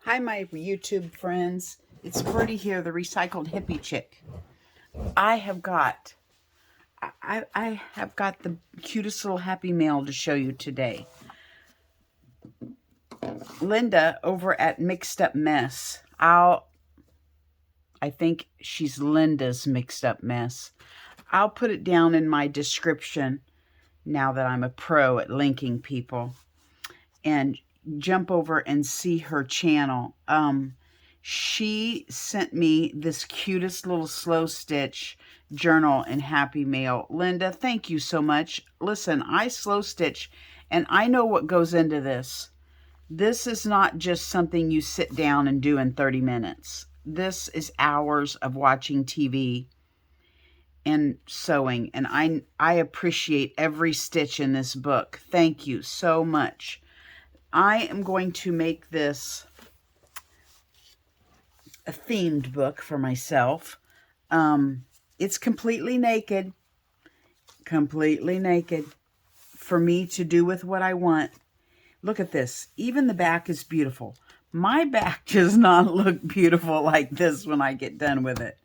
Hi, my YouTube friends. It's Birdie here, the recycled hippie chick. I have got the cutest little happy mail to show you today. Linda over at Mixed Up Mess. I think she's Linda's Mixed Up Mess. I'll put it down in my description now that I'm a pro at linking people. And jump over and see her channel. She sent me this cutest little slow stitch journal and happy mail. Linda, thank you so much. Listen, I slow stitch and I know what goes into this. This is not just something you sit down and do in 30 minutes. This is hours of watching TV and sewing, and I appreciate every stitch in this book. Thank you so much. I am going to make this a themed book for myself. It's completely naked for me to do with what I want. Look at this. Even the back is beautiful. My back does not look beautiful like this when I get done with it.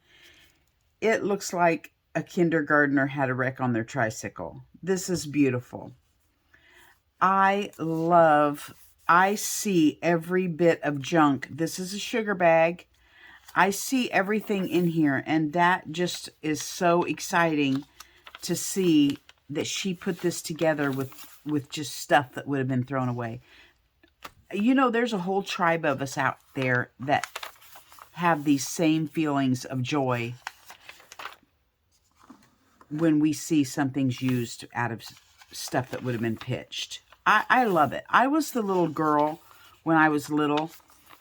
It looks like a kindergartner had a wreck on their tricycle. This is beautiful. I see every bit of junk. This is a sugar bag. I see everything in here, and that just is so exciting to see that she put this together with just stuff that would have been thrown away. You know, there's a whole tribe of us out there that have these same feelings of joy when we see something's used out of stuff that would have been pitched. I love it. I was the little girl when I was little.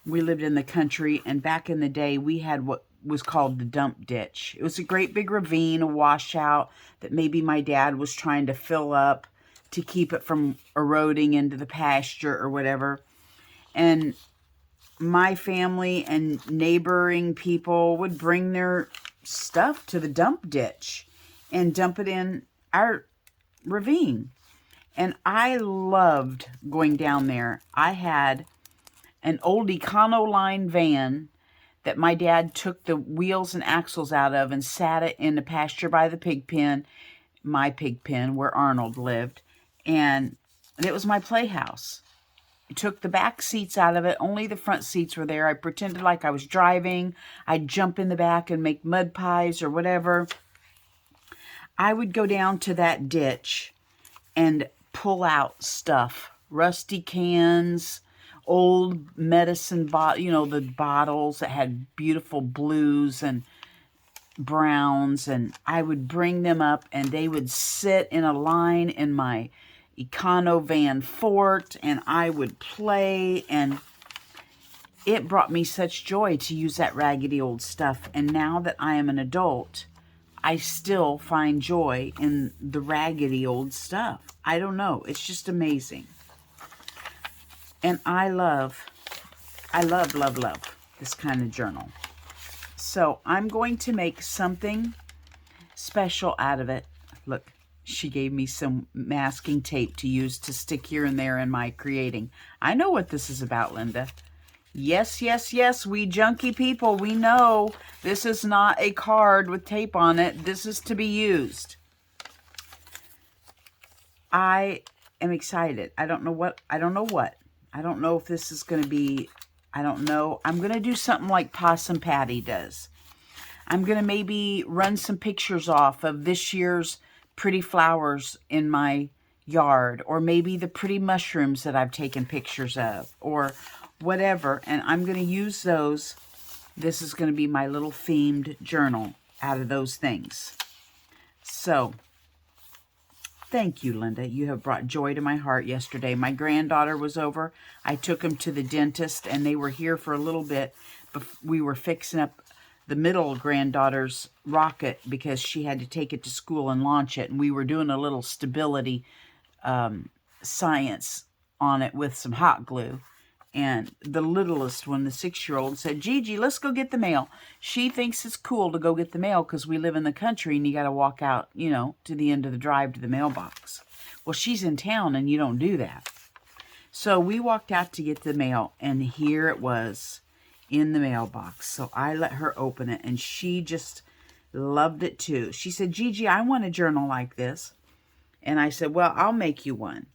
We lived in the country, and back in the day, we had what was called the dump ditch. It was a great big ravine, a washout that maybe my dad was trying to fill up to keep it from eroding into the pasture or whatever. And my family and neighboring people would bring their stuff to the dump ditch and dump it in our ravine. And I loved going down there. I had an old Econoline van that my dad took the wheels and axles out of and sat it in the pasture by the pig pen, my pig pen, where Arnold lived. And it was my playhouse. I took the back seats out of it. Only the front seats were there. I pretended like I was driving. I'd jump in the back and make mud pies or whatever. I would go down to that ditch and pull out stuff, rusty cans, old medicine bottle, you know, the bottles that had beautiful blues and browns, and I would bring them up and they would sit in a line in my Econo van fort, and I would play, and it brought me such joy to use that raggedy old stuff. And now that I am an adult, I still find joy in the raggedy old stuff. I don't know. It's just amazing. And I love this kind of journal. So I'm going to make something special out of it. Look, she gave me some masking tape to use to stick here and there in my creating. I know what this is about, Linda. Yes, yes, yes, we junky people, we know this is not a card with tape on it. This is to be used. I am excited. I don't know if this is going to be, I don't know. I'm going to do something like Possum Patty does. I'm going to maybe run some pictures off of this year's pretty flowers in my yard, or maybe the pretty mushrooms that I've taken pictures of, or whatever, and I'm going to use those. This is going to be my little themed journal out of those things. So, thank you, Linda. You have brought joy to my heart yesterday. My granddaughter was over. I took them to the dentist, and they were here for a little bit. But we were fixing up the middle granddaughter's rocket because she had to take it to school and launch it, and we were doing a little stability science on it with some hot glue. And the littlest one, the 6-year-old, said, Gigi, let's go get the mail. She thinks it's cool to go get the mail because we live in the country and you got to walk out, you know, to the end of the drive to the mailbox. Well, she's in town and you don't do that. So we walked out to get the mail, and here it was in the mailbox. So I let her open it, and she just loved it too. She said, Gigi, I want a journal like this. And I said, well, I'll make you one.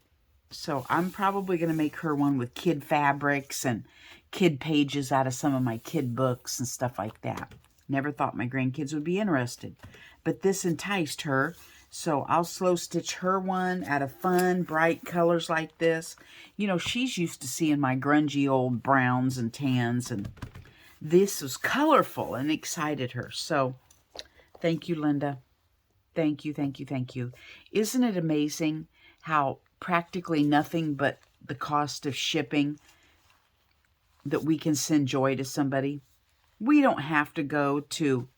So I'm probably going to make her one with kid fabrics and kid pages out of some of my kid books and stuff like that. Never thought my grandkids would be interested. But this enticed her. So I'll slow stitch her one out of fun, bright colors like this. You know, she's used to seeing my grungy old browns and tans. And this was colorful and excited her. So thank you, Linda. Thank you, thank you, thank you. Isn't it amazing how practically nothing but the cost of shipping that we can send joy to somebody? We don't have to go to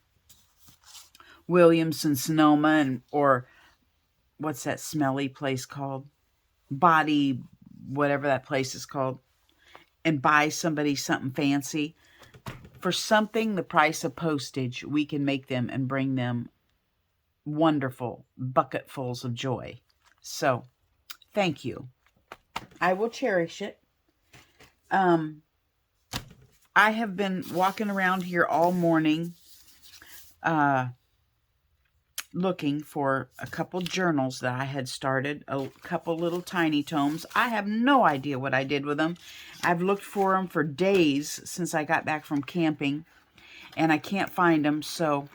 Williams-Sonoma or what's that smelly place called? Body, whatever that place is called, and buy somebody something fancy. For something the price of postage, we can make them and bring them wonderful bucketfuls of joy. So, thank you. I will cherish it. I have been walking around here all morning looking for a couple journals that I had started, a couple little tiny tomes. I have no idea what I did with them. I've looked for them for days since I got back from camping, and I can't find them, so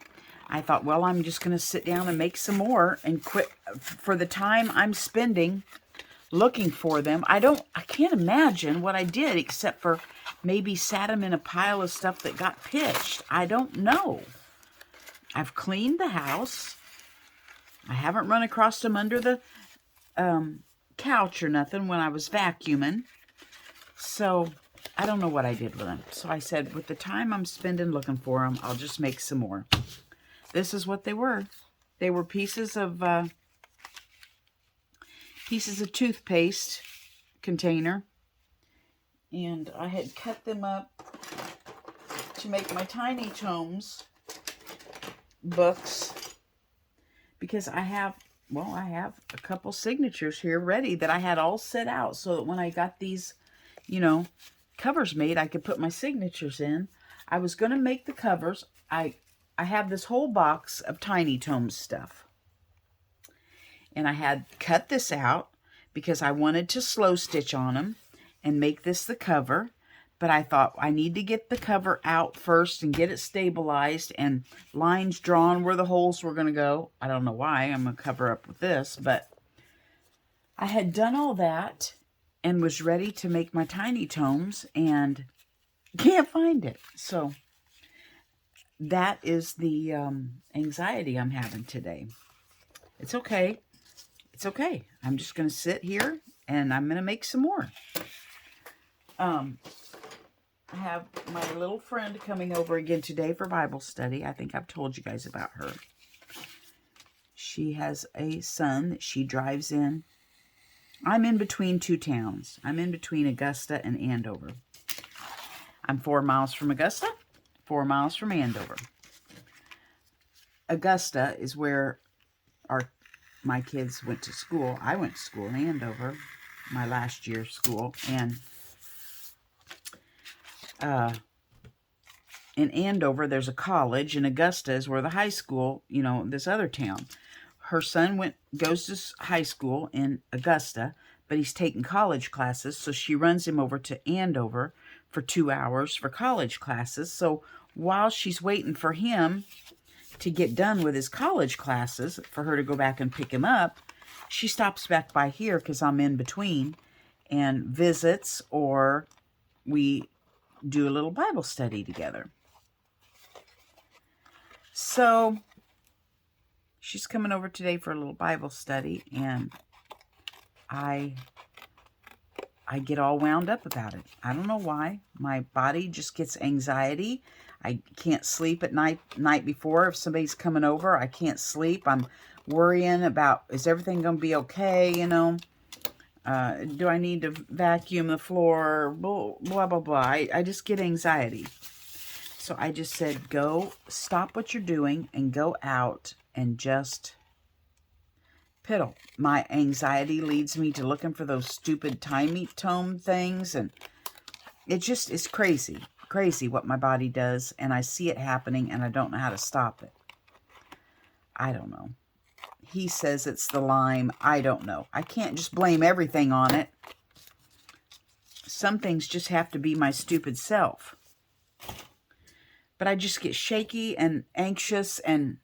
I thought, well, I'm just going to sit down and make some more and quit for the time I'm spending looking for them. I can't imagine what I did except for maybe sat them in a pile of stuff that got pitched. I don't know. I've cleaned the house. I haven't run across them under the couch or nothing when I was vacuuming. So I don't know what I did with them. So I said, with the time I'm spending looking for them, I'll just make some more. This is what they were. They were pieces of toothpaste container, and I had cut them up to make my tiny tomes books, because I have a couple signatures here ready that I had all set out so that when I got these, covers made, I could put my signatures in. I was going to make the covers. I have this whole box of Tiny Tomes stuff. And I had cut this out because I wanted to slow stitch on them and make this the cover. But I thought I need to get the cover out first and get it stabilized and lines drawn where the holes were going to go. I don't know why I'm going to cover up with this, but I had done all that and was ready to make my Tiny Tomes and can't find it. So that is the anxiety I'm having today. It's okay. It's okay. I'm just going to sit here and I'm going to make some more. I have my little friend coming over again today for Bible study. I think I've told you guys about her. She has a son that she drives in. I'm in between two towns. I'm in between Augusta and Andover. I'm 4 miles from Augusta, 4 miles from Andover. Augusta is where my kids went to school. I went to school in Andover, my last year's school. And in Andover, there's a college. In Augusta is where the high school, this other town. Her son goes to high school in Augusta, but he's taking college classes. So she runs him over to Andover for 2 hours for college classes. So while she's waiting for him to get done with his college classes, for her to go back and pick him up, she stops back by here because I'm in between and visits, or we do a little Bible study together. So she's coming over today for a little Bible study, and I get all wound up about it. I don't know why. My body just gets anxiety. I can't sleep at night before. If somebody's coming over, I can't sleep. I'm worrying about, is everything going to be okay, do I need to vacuum the floor, blah, blah, blah, blah. I just get anxiety. So I just said, go, stop what you're doing and go out and just piddle. My anxiety leads me to looking for those stupid tiny tome things, and it's crazy. Crazy what my body does, and I see it happening, and I don't know how to stop it. I don't know. He says it's the Lyme. I don't know. I can't just blame everything on it. Some things just have to be my stupid self. But I just get shaky and anxious, and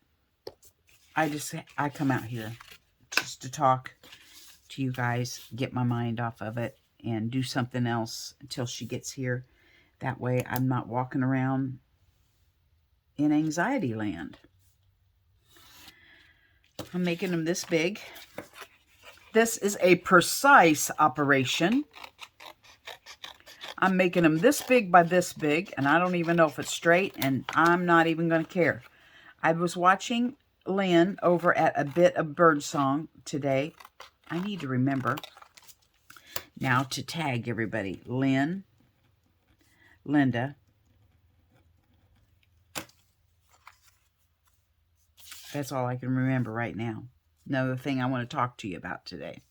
I come out here just to talk to you guys, get my mind off of it, and do something else until she gets here. That way I'm not walking around in anxiety land. I'm making them this big. This is a precise operation. I'm making them this big by this big, and I don't even know if it's straight, and I'm not even going to care. I was watching Lynn over at A Bit of Birdsong today. I need to remember now to tag everybody. Lynn, Linda, that's all I can remember right now. Another thing I want to talk to you about today.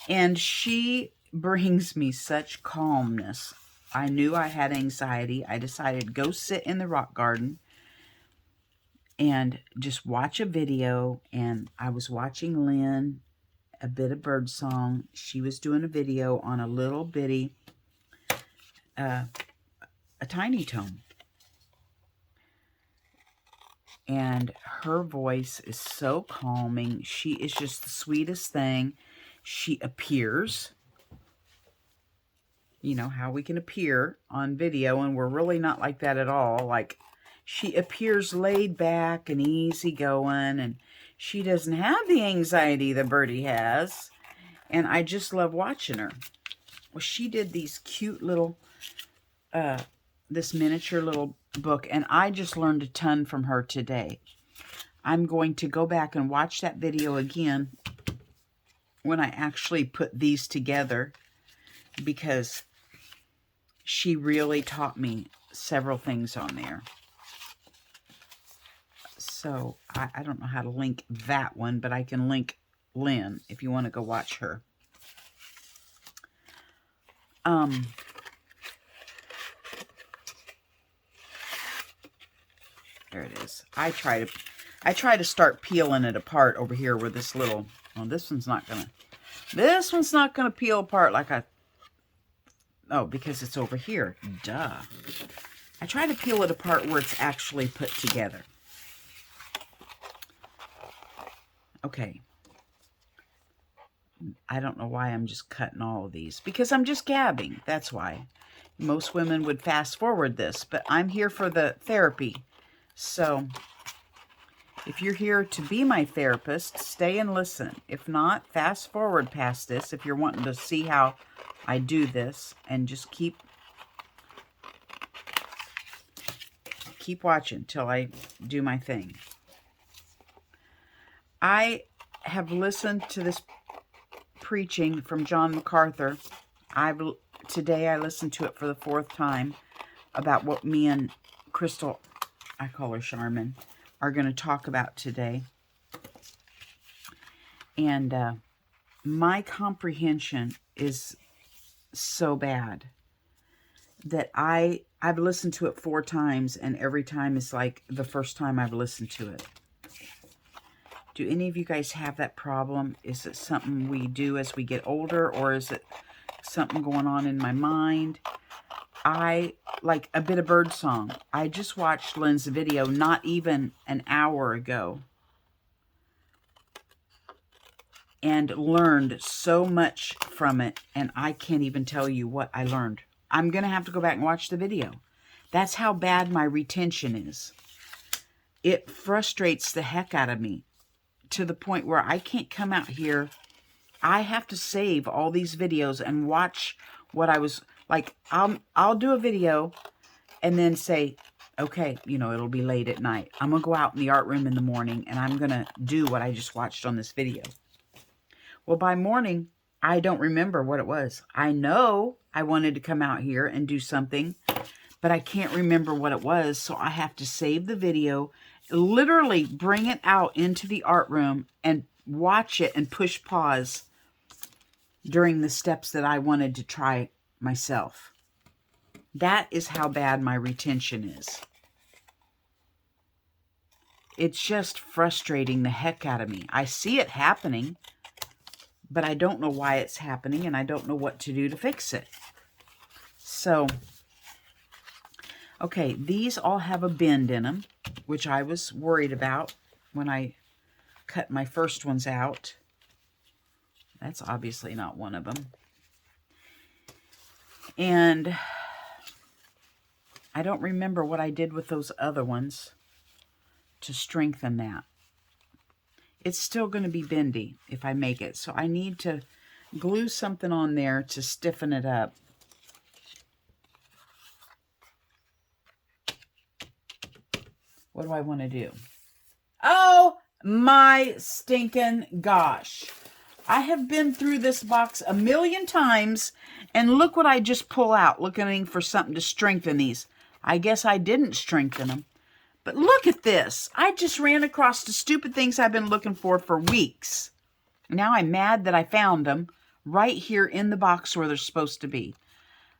And she brings me such calmness. I knew I had anxiety. I decided to go sit in the rock garden and just watch a video. And I was watching Lynn, A Bit of Birdsong. She was doing a video on a little bitty, a tiny tome. And her voice is so calming. She is just the sweetest thing. She appears. You know, how we can appear on video, and we're really not like that at all. Like, she appears laid back and easygoing, and she doesn't have the anxiety that Birdie has. And I just love watching her. Well, she did these cute little, this miniature little book, and I just learned a ton from her today. I'm going to go back and watch that video again when I actually put these together, because she really taught me several things on there. So I don't know how to link that one, but I can link Lynn if you want to go watch her. There it is. I try to start peeling it apart over here with this little, well, this one's not gonna peel apart like oh, because it's over here. Duh. I try to peel it apart where it's actually put together. Okay. I don't know why I'm just cutting all of these. Because I'm just gabbing. That's why. Most women would fast forward this, but I'm here for the therapy. So, if you're here to be my therapist, stay and listen. If not, fast forward past this if you're wanting to see how I do this, and just keep watching till I do my thing. I have listened to this preaching from John MacArthur. Today I listened to it for the 4th time about what me and Crystal, I call her Charmin, are going to talk about today. And my comprehension is so bad that I've listened to it 4 times, and every time is like the first time I've listened to it. Do any of you guys have that problem? Is it something we do as we get older, or is it something going on in my mind? I like A Bit of Birdsong. I just watched Lynn's video not even an hour ago, and learned so much from it, and I can't even tell you what I learned. I'm going to have to go back and watch the video. That's how bad my retention is. It frustrates the heck out of me to the point where I can't come out here. I have to save all these videos and watch what I was, like, I'll do a video and then say, okay, you know, it'll be late at night. I'm going to go out in the art room in the morning, and I'm going to do what I just watched on this video. Well, by morning, I don't remember what it was. I know I wanted to come out here and do something, but I can't remember what it was, so I have to save the video, literally bring it out into the art room and watch it and push pause during the steps that I wanted to try myself. That is how bad my retention is. It's just frustrating the heck out of me. I see it happening, but I don't know why it's happening, and I don't know what to do to fix it. So, okay, these all have a bend in them, which I was worried about when I cut my first ones out. That's obviously not one of them. And I don't remember what I did with those other ones to strengthen that. It's still going to be bendy if I make it. So I need to glue something on there to stiffen it up. What do I want to do? Oh my stinking gosh. I have been through this box a million times, and look what I just pull out, looking for something to strengthen these. I guess I didn't strengthen them. But look at this. I just ran across the stupid things I've been looking for weeks. Now I'm mad that I found them right here in the box where they're supposed to be.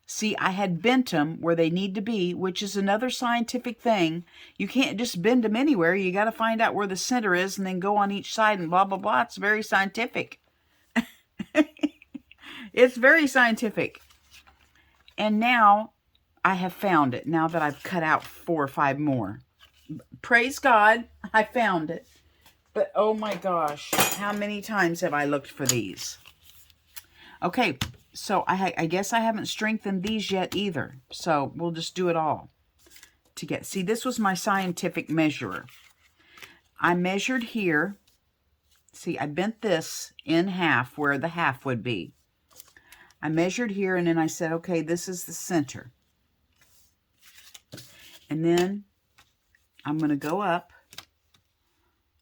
See, I had bent them where they need to be, which is another scientific thing. You can't just bend them anywhere. You got to find out where the center is and then go on each side and blah, blah, blah. It's very scientific. It's very scientific. And now I have found it, now that I've cut out 4 or 5 more. Praise God, I found it. But oh my gosh, how many times have I looked for these? Okay, so I guess I haven't strengthened these yet either. So we'll just do it all to get. See, this was my scientific measurer. I measured here. See, I bent this in half where the half would be. I measured here, and then I said, okay, this is the center. And then I'm going to go up.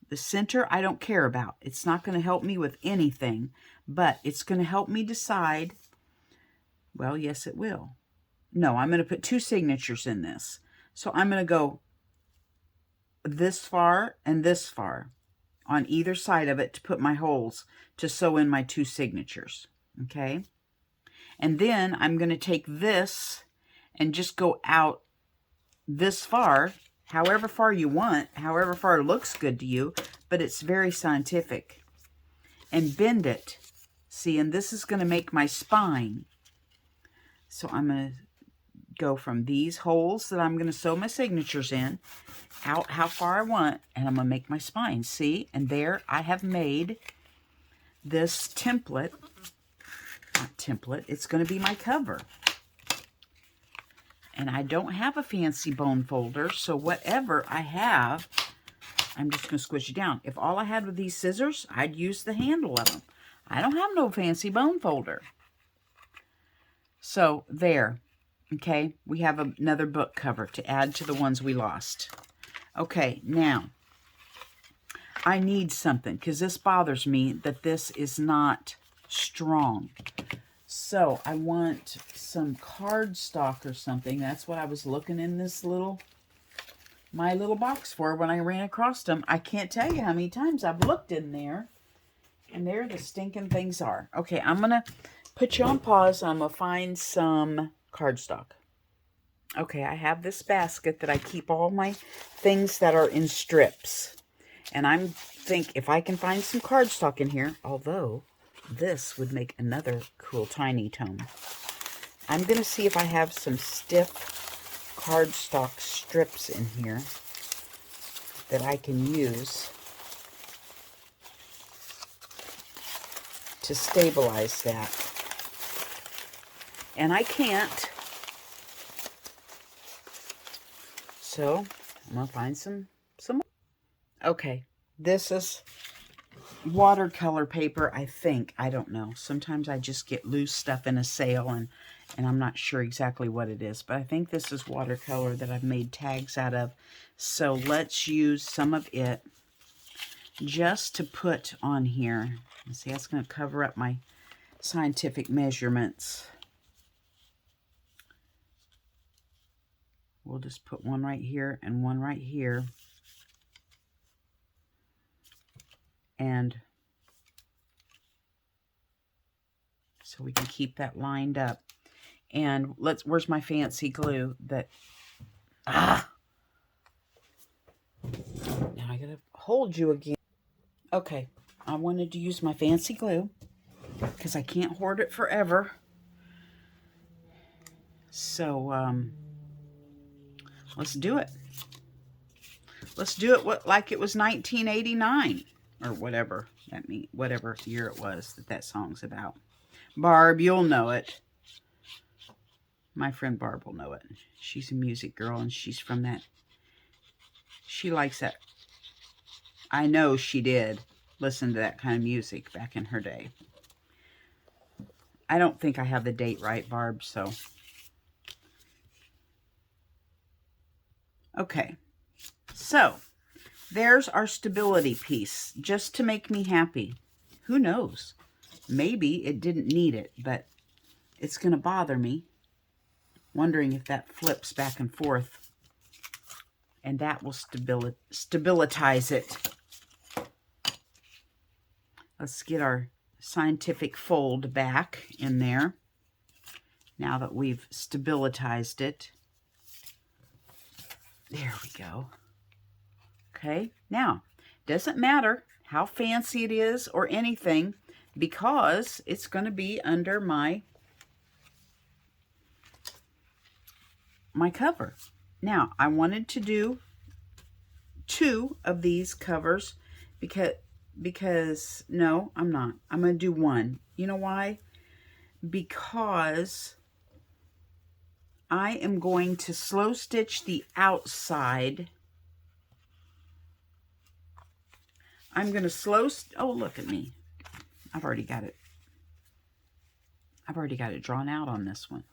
The center I don't care about. It's not going to help me with anything, but it's going to help me decide. Well, yes, it will. No, I'm going to put 2 signatures in this. So I'm going to go this far and this far on either side of it to put my holes to sew in my 2 signatures. Okay? And then I'm going to take this and just go out this far, however far you want, however far it looks good to you, but it's very scientific. And bend it. See, and this is going to make my spine. So I'm going to go from these holes that I'm going to sew my signatures in, out how far I want, and I'm going to make my spine. See, and there I have made this template. Not template, it's going to be my cover. And I don't have a fancy bone folder, so whatever I have, I'm just going to squish it down. If all I had were these scissors, I'd use the handle of them. I don't have no fancy bone folder. So, there. Okay, we have another book cover to add to the ones we lost. Okay, now, I need something, because this bothers me that this is not strong. So I want some cardstock or something. That's what I was looking in this my little box for when I ran across them. I can't tell you how many times I've looked in there, and there the stinking things are. Okay, I'm going to put you on pause. I'm going to find some cardstock. Okay, I have this basket that I keep all my things that are in strips. And I think if I can find some cardstock in here, although this would make another cool tiny tome. I'm going to see if I have some stiff cardstock strips in here that I can use to stabilize that. And I can't. So I'm going to find some. Okay, this is watercolor paper, I think. I don't know. Sometimes I just get loose stuff in a sale, and I'm not sure exactly what it is. But I think this is watercolor that I've made tags out of. So let's use some of it just to put on here. Let's see, that's going to cover up my scientific measurements. We'll just put one right here and one right here. And so we can keep that lined up. And where's my fancy glue that, now I gotta hold you again. Okay, I wanted to use my fancy glue because I can't hoard it forever. So, let's do it. Let's do it like it was 1989 or whatever whatever year it was that song's about. Barb, you'll know it. My friend Barb will know it. She's a music girl, and she's from that. She likes that. I know she did listen to that kind of music back in her day. I don't think I have the date right, Barb, so. Okay. So, there's our stability piece, just to make me happy. Who knows? Maybe it didn't need it, but it's going to bother me. Wondering if that flips back and forth. And that will stabilize it. Let's get our scientific fold back in there. Now that we've stabilized it. There we go. Okay, now, doesn't matter how fancy it is or anything, because it's going to be under my cover. Now, I wanted to do 2 of these covers because no, I'm not. I'm going to do 1. You know why? Because I am going to slow stitch the outside. I'm going to oh, look at me. I've already got it drawn out on this one.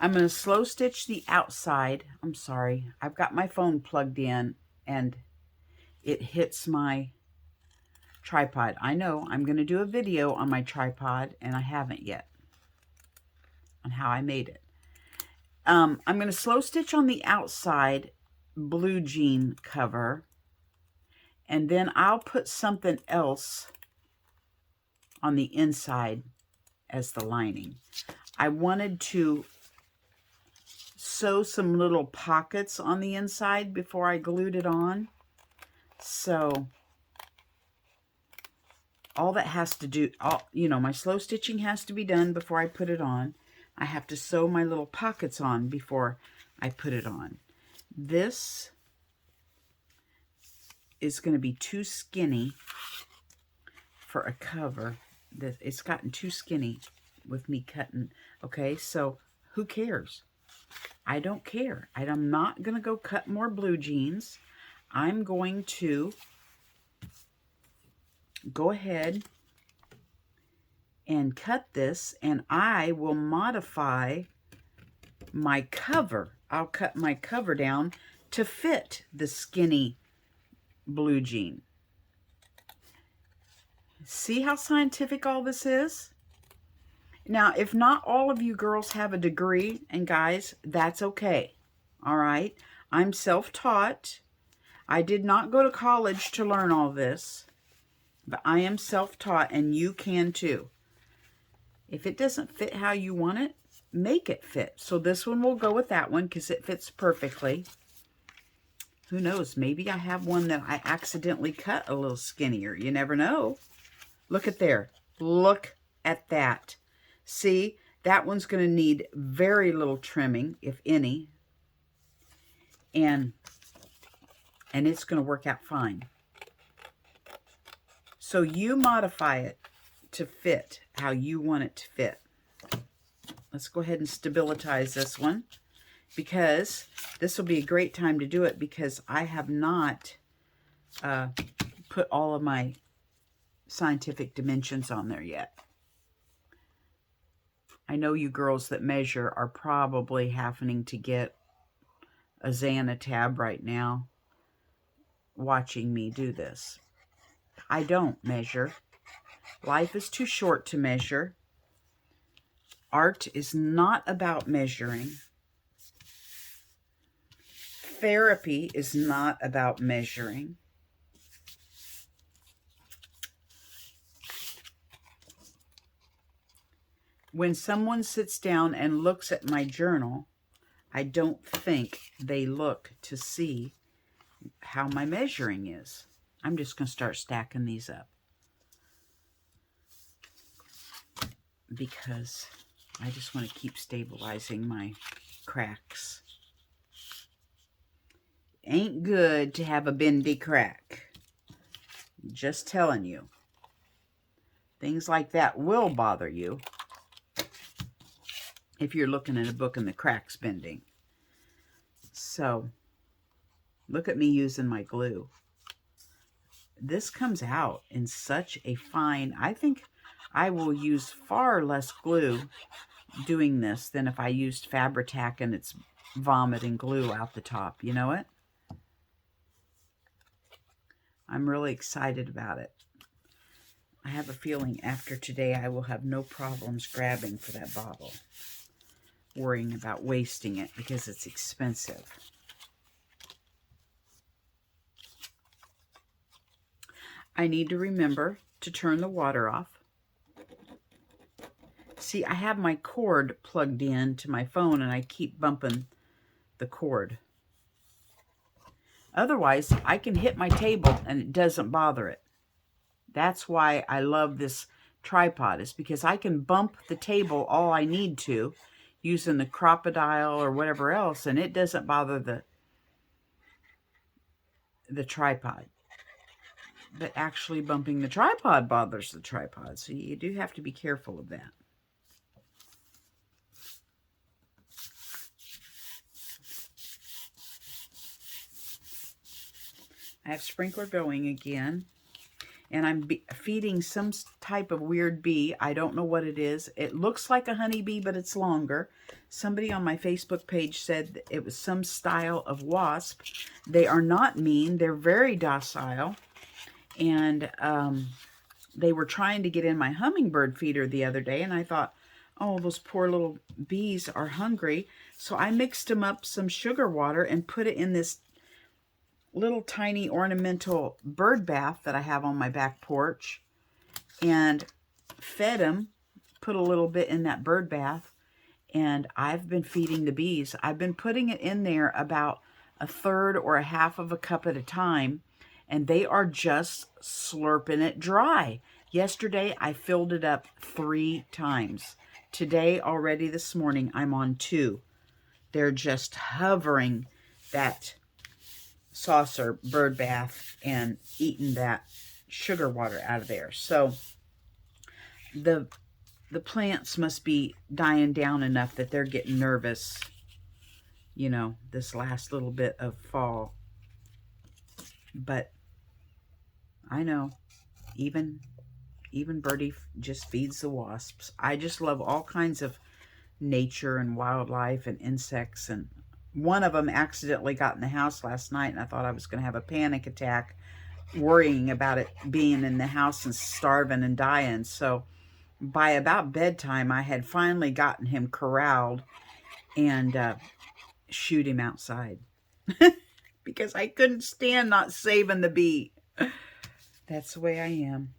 I'm going to slow stitch the outside. I'm sorry. I've got my phone plugged in and it hits my tripod. I know I'm going to do a video on my tripod and I haven't yet on how I made it. I'm going to slow stitch on the outside blue jean cover, and then I'll put something else on the inside as the lining. I wanted to sew some little pockets on the inside before I glued it on. So all that has to do, my slow stitching has to be done before I put it on. I have to sew my little pockets on before I put it on. This is going to be too skinny for a cover. It's gotten too skinny with me cutting. Okay, so who cares? I don't care. I'm not going to go cut more blue jeans. I'm going to go ahead and cut this, and I will modify my cover. I'll cut my cover down to fit the skinny blue jean. See how scientific all this is? Now, if not all of you girls have a degree, and guys, that's okay. All right? I'm self-taught. I did not go to college to learn all this, but I am self-taught, and you can too. If it doesn't fit how you want it, make it fit. So this one will go with that one because it fits perfectly. Who knows? Maybe I have one that I accidentally cut a little skinnier. You never know. Look at there. Look at that. See, that one's going to need very little trimming, if any. And it's going to work out fine. So you modify it to fit how you want it to fit. Let's go ahead and stabilize this one, because this will be a great time to do it, because I have not put all of my scientific dimensions on there yet. I know you girls that measure are probably having to get a Xana tab right now watching me do this. I don't measure. Life is too short to measure. Art is not about measuring. Therapy is not about measuring. when someone sits down and looks at my journal, I don't think they look to see how my measuring is. I'm just going to start stacking these up because I just want to keep stabilizing my cracks. Ain't good to have a bendy crack. Just telling you. Things like that will bother you if you're looking at a book and the crack's bending. So, look at me using my glue. This comes out in such a fine... I think I will use far less glue doing this than if I used Fabri-Tac and it's vomiting glue out the top. You know it? I'm really excited about it. I have a feeling after today I will have no problems grabbing for that bottle, worrying about wasting it because it's expensive. I need to remember to turn the water off. See, I have my cord plugged in to my phone and I keep bumping the cord. Otherwise, I can hit my table and it doesn't bother it. That's why I love this tripod, is because I can bump the table all I need to using the Crocodile or whatever else, and it doesn't bother the tripod. But actually bumping the tripod bothers the tripod, so you do have to be careful of that. I have sprinkler going again. And I'm feeding some type of weird bee. I don't know what it is. It looks like a honeybee, but it's longer. Somebody on my Facebook page said it was some style of wasp. They are not mean. They're very docile. And they were trying to get in my hummingbird feeder the other day. And I thought, oh, those poor little bees are hungry. So I mixed them up some sugar water and put it in this little tiny ornamental bird bath that I have on my back porch, and fed them, put a little bit in that bird bath, and I've been feeding the bees. I've been putting it in there about a third or a half of a cup at a time, and they are just slurping it dry. Yesterday, I filled it up 3 times. Today, already this morning, I'm on 2. They're just hovering that saucer bird bath and eating that sugar water out of there. So the plants must be dying down enough that they're getting nervous, you know, this last little bit of fall. But I know even Birdie just feeds the wasps. I just love all kinds of nature and wildlife and insects, and one of them accidentally got in the house last night, and I thought I was going to have a panic attack worrying about it being in the house and starving and dying. So by about bedtime, I had finally gotten him corralled and shoot him outside because I couldn't stand not saving the bee. That's the way I am.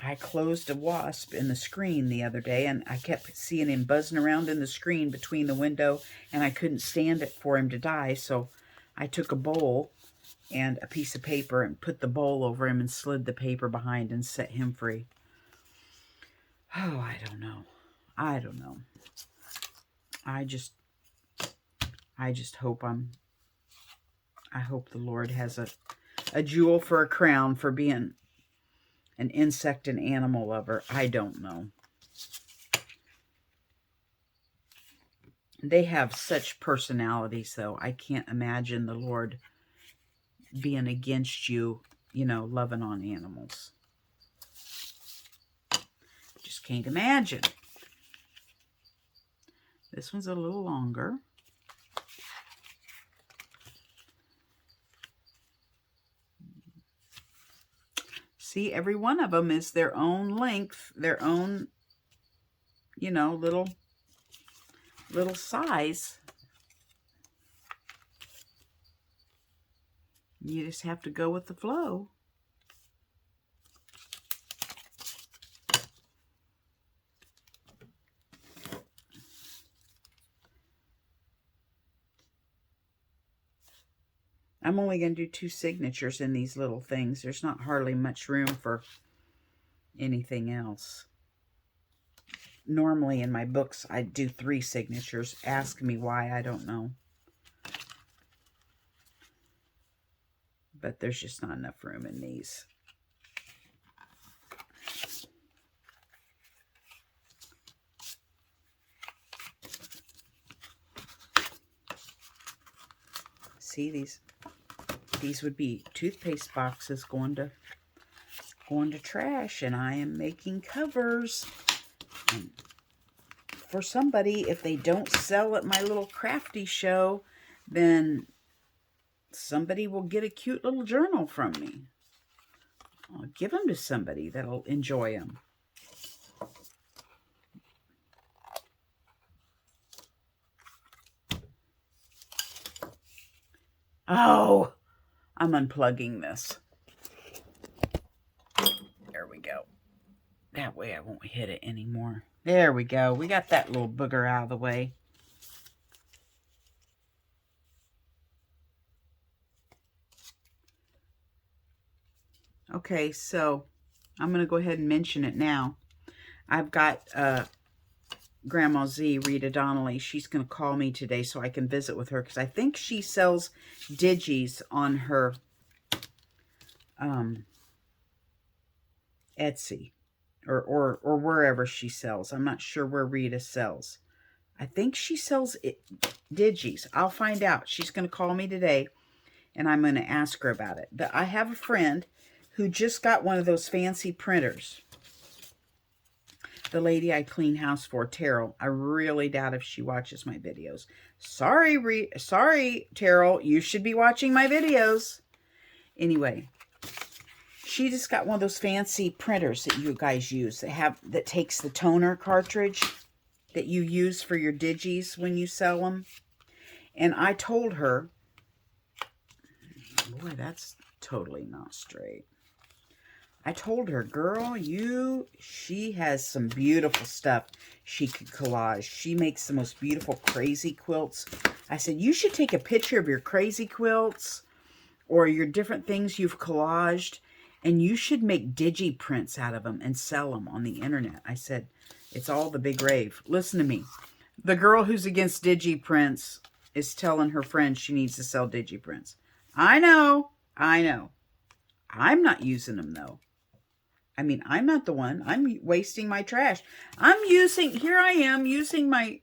I closed a wasp in the screen the other day, and I kept seeing him buzzing around in the screen between the window, and I couldn't stand it for him to die, so I took a bowl and a piece of paper and put the bowl over him and slid the paper behind and set him free. Oh, I don't know. I don't know. I just hope I hope the Lord has a jewel for a crown for being an insect and animal lover. I don't know. They have such personalities, though. I can't imagine the Lord being against you, you know, loving on animals. Just can't imagine. This one's a little longer. See, every one of them is their own length, their own, you know, little size. You just have to go with the flow. I'm only going to do 2 signatures in these little things. There's not hardly much room for anything else. Normally in my books, I do 3 signatures. Ask me why, I don't know. But there's just not enough room in these. See, these would be toothpaste boxes going to trash, and I am making covers. And for somebody, if they don't sell at my little crafty show, then somebody will get a cute little journal from me. I'll give them to somebody that'll enjoy them. Oh, I'm unplugging this. There we go. That way I won't hit it anymore. There we go. We got that little booger out of the way. Okay, so I'm going to go ahead and mention it now. I've got Grandma Z, Rita Donnelly. She's going to call me today so I can visit with her, because I think she sells digis on her Etsy or wherever she sells. I'm not sure where Rita sells. I think she sells digis. I'll find out. She's going to call me today, and I'm going to ask her about it. But I have a friend who just got one of those fancy printers. The lady I clean house for, Terrell. I really doubt if she watches my videos. Sorry, Terrell. You should be watching my videos. Anyway, she just got one of those fancy printers that you guys use that takes the toner cartridge that you use for your digis when you sell them. And I told her, boy, that's totally not straight. I told her, girl, she has some beautiful stuff she could collage. She makes the most beautiful crazy quilts. I said, you should take a picture of your crazy quilts or your different things you've collaged, and you should make digi prints out of them and sell them on the internet. I said, it's all the big rave. Listen to me. The girl who's against digi prints is telling her friend she needs to sell digi prints. I know. I'm not using them, though. I mean, I'm not the one. I'm wasting my trash. Here I am using my,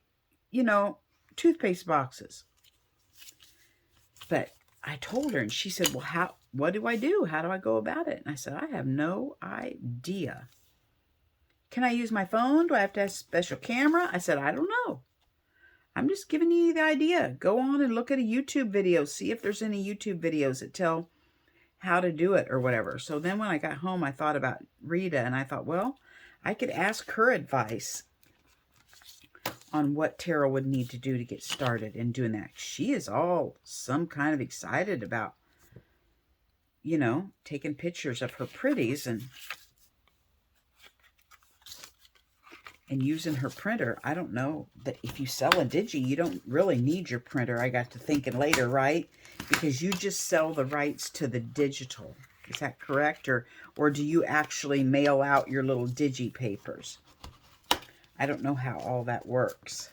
toothpaste boxes. But I told her, and she said, well, what do I do? How do I go about it? And I said, I have no idea. Can I use my phone? Do I have to have a special camera? I said, I don't know. I'm just giving you the idea. Go on and look at a YouTube video. See if there's any YouTube videos that tell how to do it or whatever. So then when I got home, I thought about Rita, and I thought, well, I could ask her advice on what Tara would need to do to get started in doing that. She is all some kind of excited about, taking pictures of her pretties and using her printer. I don't know that if you sell a digi, you don't really need your printer. I got to thinking later, right? Because you just sell the rights to the digital. Is that correct? Or do you actually mail out your little digi papers? I don't know how all that works.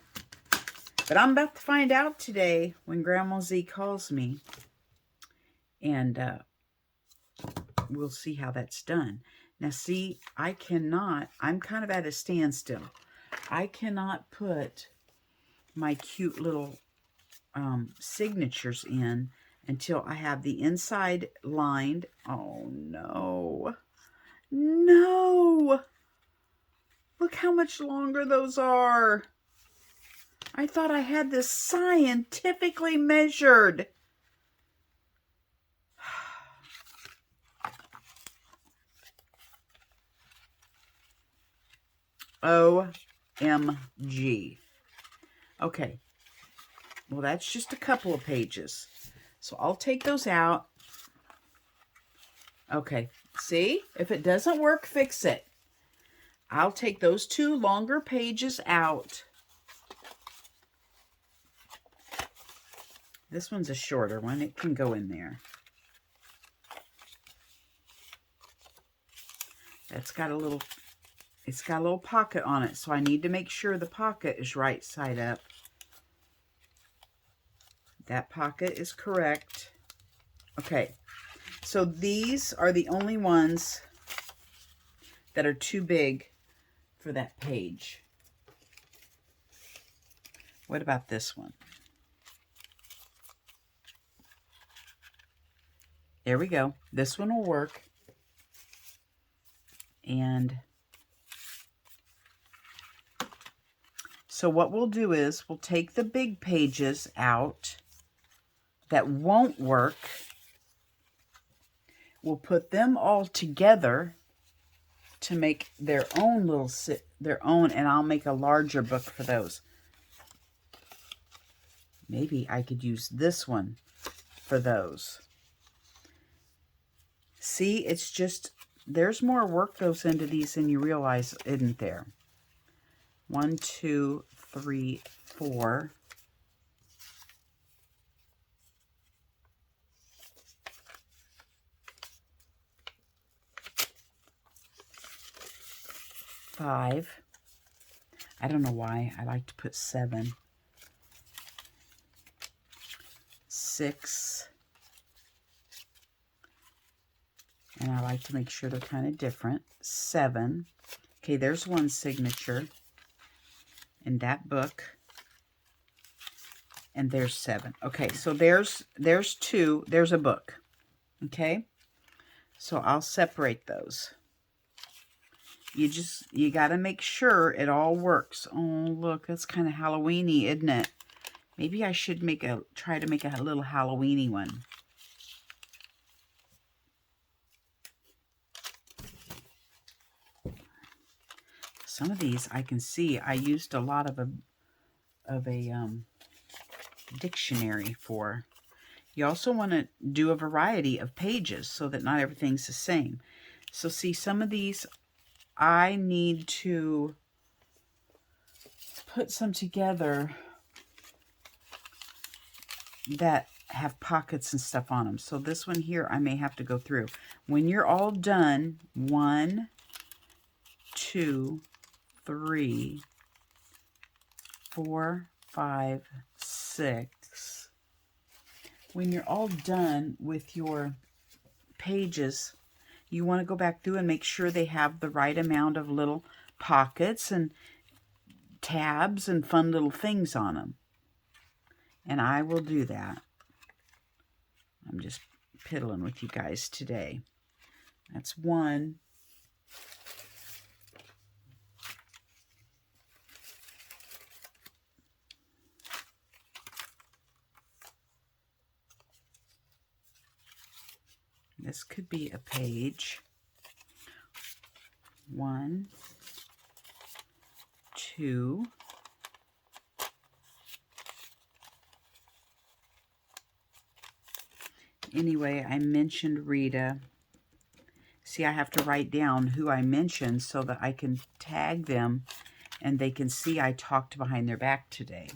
But I'm about to find out today when Grandma Z calls me. And we'll see how that's done. Now, see, I'm kind of at a standstill. I cannot put my cute little signatures in until I have the inside lined. Oh, no. No! Look how much longer those are. I thought I had this scientifically measured. OMG. Okay. Well, that's just a couple of pages. So I'll take those out. Okay. See? If it doesn't work, fix it. I'll take those 2 longer pages out. This one's a shorter one. It can go in there. It's got a little pocket on it, so I need to make sure the pocket is right side up. That pocket is correct. Okay, so these are the only ones that are too big for that page. What about this one? There we go. This one will work. And so what we'll do is we'll take the big pages out that won't work. We'll put them all together to make their own little and I'll make a larger book for those. Maybe I could use this one for those. See, it's just, there's more work goes into these than you realize, isn't there? 1, 2, 3, 4. Five. I don't know why I like to put 7. 6. And I like to make sure they're kind of different. 7. Okay, there's one signature in that book. And there's 7. Okay, so there's 2. There's a book. Okay? So I'll separate those. You got to make sure it all works. Oh, look, that's kind of Halloween-y, isn't it? Maybe I should try to make a little Halloween-y one. Some of these I can see I used a lot of a dictionary for. You also want to do a variety of pages so that not everything's the same. So see, some of these I need to put some together that have pockets and stuff on them. So this one here I may have to go through. When you're all done, 1, 2, 3, 4, 5, 6. When you're all done with your pages, you want to go back through and make sure they have the right amount of little pockets and tabs and fun little things on them. And I will do that. I'm just piddling with you guys today. That's 1. This could be a page. 1, 2. Anyway, I mentioned Rita. See, I have to write down who I mentioned so that I can tag them and they can see I talked behind their back today.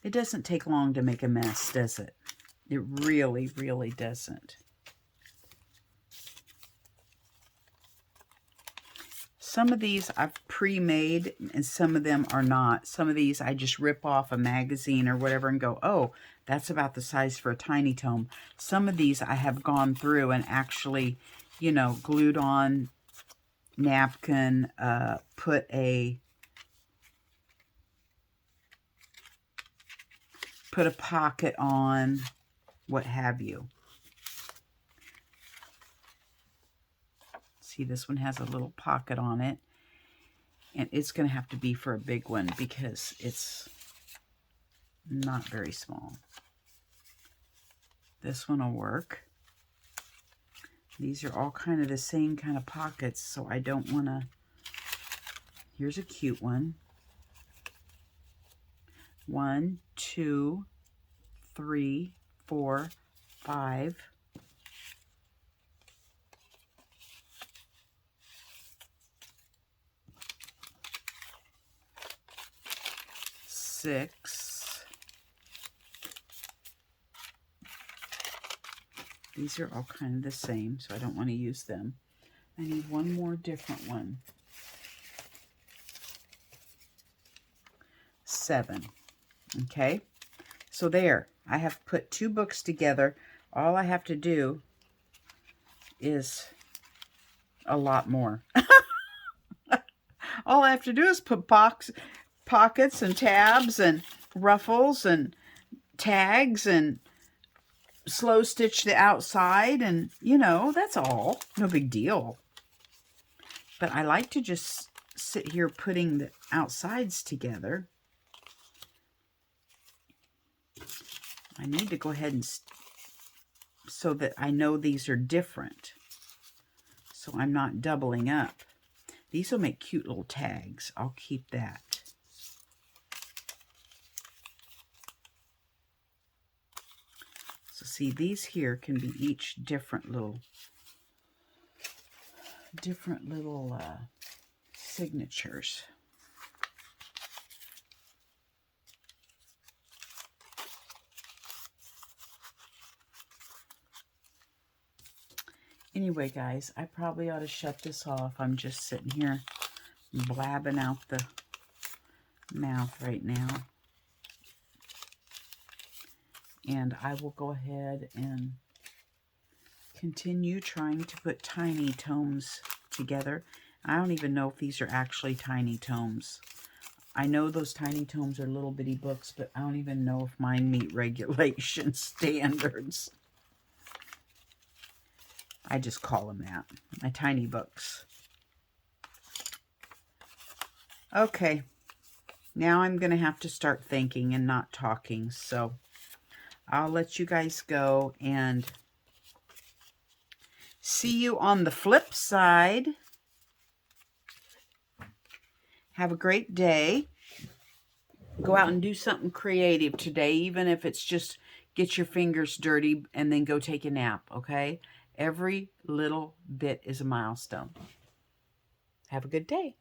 It doesn't take long to make a mess, does it? It really, really doesn't. Some of these I've pre-made and some of them are not. Some of these I just rip off a magazine or whatever and go, oh, that's about the size for a tiny tome. Some of these I have gone through and actually, you know, glued on napkin, put a pocket on, what have you. See, this one has a little pocket on it. And it's going to have to be for a big one because it's not very small. This one will work. These are all kind of the same kind of pockets, so I don't want to... Here's a cute one. 1, 2, 3, 4, 5. 6. These are all kind of the same, so I don't want to use them. I need one more different one. 7. Okay, so there, I have put 2 books together. All I have to do is a lot more. All I have to do is put pockets and tabs and ruffles and tags and slow stitch the outside, and you know, that's all. No big deal. But I like to just sit here putting the outsides together. I need to go ahead and so that I know these are different, so I'm not doubling up. These will make cute little tags. I'll keep that. So see, these here can be each different little signatures. Anyway, guys, I probably ought to shut this off. I'm just sitting here blabbing out the mouth right now. And I will go ahead and continue trying to put tiny tomes together. I don't even know if these are actually tiny tomes. I know those tiny tomes are little bitty books, but I don't even know if mine meet regulation standards. I just call them that, my tiny books. Okay, now I'm going to have to start thinking and not talking, so I'll let you guys go and see you on the flip side. Have a great day. Go out and do something creative today, even if it's just get your fingers dirty and then go take a nap, okay? Every little bit is a milestone. Have a good day.